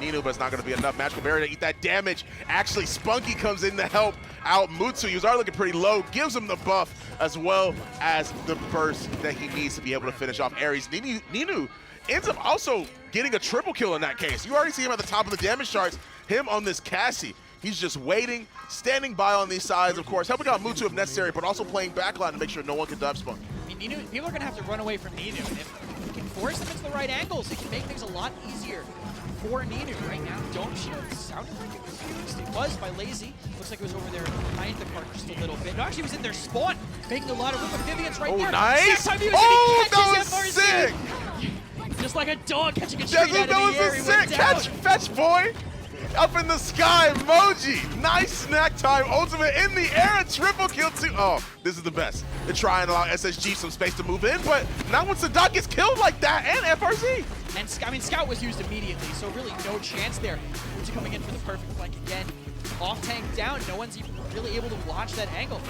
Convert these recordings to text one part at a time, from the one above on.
NINU, but it's not going to be enough. Magical Barrier to eat that damage. Actually, SPUNKKI comes in to help out Mutu. He was already looking pretty low, gives him the buff as well as the burst that he needs to be able to finish off Ares. NINU ends up also getting a triple kill in that case. You already see him at the top of the damage charts. Him on this Cassie. He's just waiting, standing by on these sides, of course, helping out Mutu if necessary, but also playing backline to make sure no one can dive SPUNKKI. I mean, NINU, people are going to have to run away from NINU, and if he can force them into the right angles, it can make things a lot easier for NINU. Right now, Dome Shield sounded like it was used. It was by LAIZY. Looks like it was over there behind the cart just a little bit. No, actually, it was in their spawn, making a lot of room. But Vivian's right there. Nice! Oh, that was sick! Just like a dog catching a treat out of the air. Sick catch, fetch boy! Up in the sky, emoji. Nice snack time, ultimate in the air, a triple kill too. Oh, this is the best. They're trying to allow SSG some space to move in, but not when Sadat gets killed like that, and FRZ. And I mean, Scout was used immediately, so really no chance there. Mutu coming in for the perfect flank again. Off tank down, no one's even really able to watch that angle.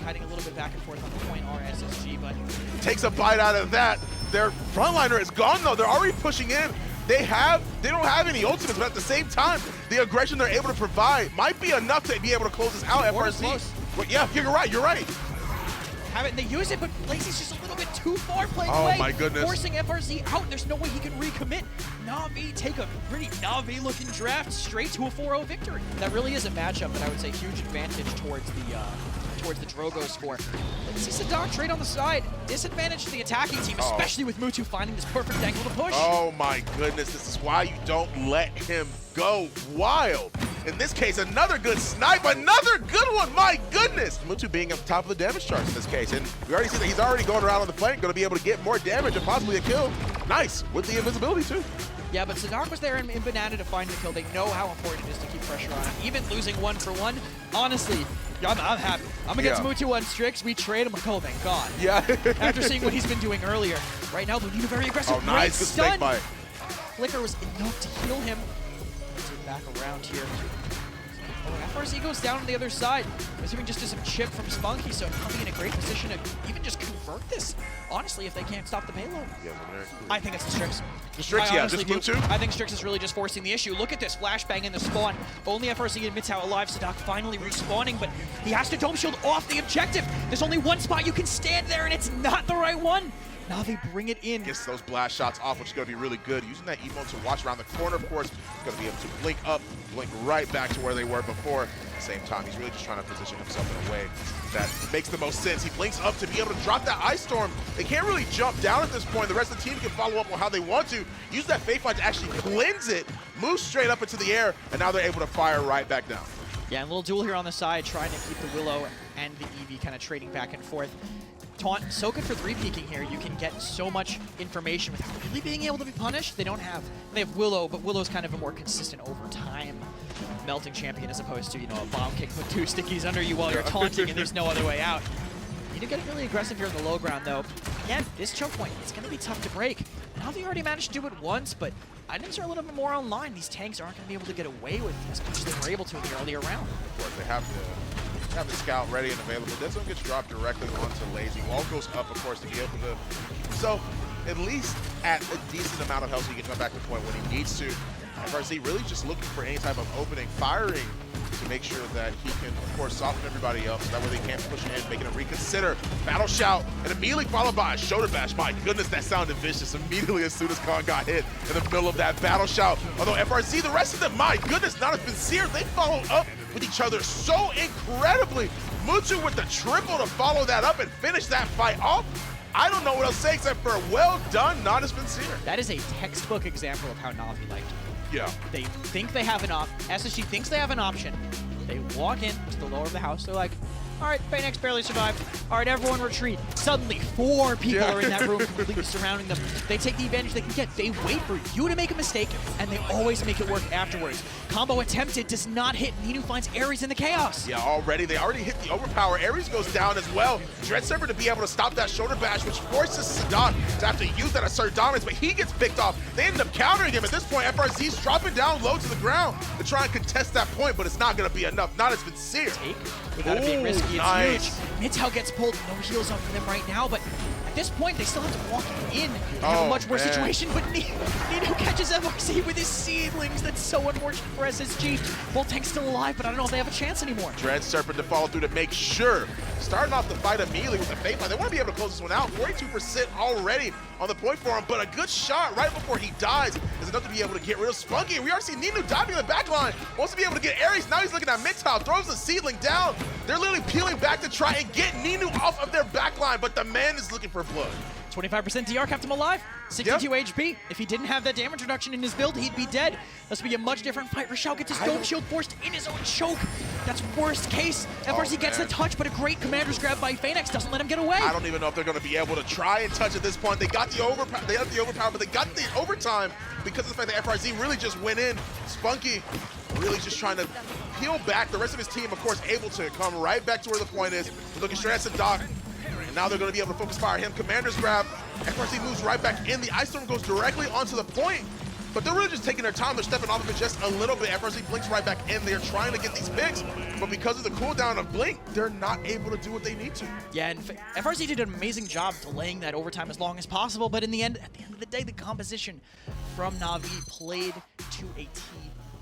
Hiding a little bit back and forth on the point R SSG, but takes a bite out of that. Their frontliner is gone though. They're already pushing in. They don't have any ultimates, but at the same time, the aggression they're able to provide might be enough to be able to close this out. FRZ. But yeah, you're right. Have it, and they use it, but LAIZY's just a little bit too far playing away. Oh my goodness. Forcing FRZ out. There's no way he can recommit. NAVI take a pretty NAVI-looking draft straight to a 4-0 victory. That really is a matchup that I would say huge advantage towards the Drogo score. Let's see Sadat trade on the side. Disadvantage to the attacking team, especially with Mutu finding this perfect angle to push. Oh my goodness, this is why you don't let him go wild. In this case, another good snipe, another good one, my goodness! Mutu being at the top of the damage charts in this case, and we already see that he's already going around on the flank, going to be able to get more damage and possibly a kill. Nice, with the invisibility too. Yeah, but Sadat was there in Banana to find the kill. They know how important it is to keep pressure on him. Even losing 1-for-1, honestly, I'm happy. I'm against Mutu on Strix. We trade. I'm like, oh, thank God. Yeah. After seeing what he's been doing earlier. Right now, Lunia very aggressive. Oh, nice. Good snake bite. Flicker was enough to heal him. Let's get back around here. Oh, FRZ goes down on the other side. Assuming just some chip from SPUNKKI, so not being in a great position to even just convert this. Honestly, if they can't stop the payload. Yeah, I think it's the Strix. The Strix, yeah, just Mutu. I think Strix is really just forcing the issue. Look at this flashbang in the spawn. Only FRZ admits how alive Sadat finally respawning, but he has to dome shield off the objective. There's only one spot you can stand there, and it's not the right one. NAVI bring it in. Gets those blast shots off, which is going to be really good. Using that emote to watch around the corner, of course. He's going to be able to blink up, blink right back to where they were before. At the same time, he's really just trying to position himself in a way that makes the most sense. He blinks up to be able to drop that Ice Storm. They can't really jump down at this point. The rest of the team can follow up on how they want to. Use that Fate Fight to actually cleanse it, move straight up into the air, and now they're able to fire right back down. Yeah, and a little duel here on the side, trying to keep the Willow and the Eevee kind of trading back and forth. Taunt, so good for 3-peeking here. You can get so much information without really being able to be punished. They have Willow, but Willow's kind of a more consistent over time melting champion as opposed to, you know, a bomb kick put 2 stickies under you while you're taunting and there's no other way out. You do get really aggressive here in the low ground though. Again, this choke point, it's going to be tough to break. NAVI already managed to do it once, but items are a little bit more online. These tanks aren't going to be able to get away with as much as they were able to in the earlier round. Of course, they have the scout ready and available. This one gets dropped directly onto LAIZY. Wall goes up, of course, to be able to. So, at least at a decent amount of health, so he can come back to the point when he needs to. FRZ really just looking for any type of opening, firing to make sure that he can, of course, soften everybody else. That way they can't push in, making him reconsider. Battle shout, and immediately followed by a shoulder bash. My goodness, that sounded vicious immediately as soon as Khan got hit in the middle of that battle shout. Although FRZ, the rest of them, my goodness, not as sincere. They followed up with each other so incredibly. Mutu with the triple to follow that up and finish that fight off. I don't know what else to say except for well done, not as sincere. That is a textbook example of how NAVI liked it. Yeah. They think they have an SSG thinks they have an option. They walk in to the lower of the house. They're like, all right, Faenex barely survived. All right, everyone retreat. Suddenly, 4 people are in that room completely surrounding them. They take the advantage they can get. They wait for you to make a mistake, and they always make it work afterwards. Combo attempted, does not hit. NINU finds Ares in the chaos. Yeah, they already hit the overpower. Ares goes down as well. Dreadserver to be able to stop that shoulder bash, which forces Sadat to have to use that assert dominance, but he gets picked off. They end up countering him. At this point, FRZ's dropping down low to the ground to try and contest that point, but it's not going to be enough. Not as sincere. Take without it being risky. It's nice. huge. Mutu gets pulled. No heals up for them right now, but At this point, they still have to walk in and have a much worse situation, but NINU catches FRC with his seedlings. That's so unfortunate for SSG. Both tanks still alive, but I don't know if they have a chance anymore. Dread Serpent to follow through to make sure. Starting off the fight immediately with the Fate Fight. They want to be able to close this one out. 42% already on the point for him, but a good shot right before he dies is enough to be able to get rid of SPUNKKI. We already see NINU diving in the back line. Wants to be able to get Ares. Now he's looking at mid-tile, throws the seedling down. They're literally peeling back to try and get NINU off of their back line, but the man is looking for blood. 25% DR kept him alive, 62 HP. If he didn't have that damage reduction in his build, he'd be dead. This would be a much different fight. Rashao gets his dome shield forced in his own choke. That's worst case. FRC gets the touch, but a great commander's grab by Faenex doesn't let him get away. I don't even know if they're going to be able to try and touch at this point. They got the overpower, but they got the overtime because of the fact that FRC really just went in. SPUNKKI really just trying to peel back. The rest of his team, of course, able to come right back to where the point is. They're looking straight at Sadak. And now they're going to be able to focus fire him. Commander's grab. FRC moves right back in. The Ice Storm goes directly onto the point. But they're really just taking their time. They're stepping off of it just a little bit. FRC blinks right back in. They're trying to get these picks. But because of the cooldown of Blink, they're not able to do what they need to. Yeah, and FRC did an amazing job delaying that overtime as long as possible. But in the end, at the end of the day, the composition from NAVI played to a T.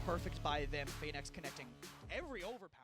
Perfect by them. Faenex connecting every overpower.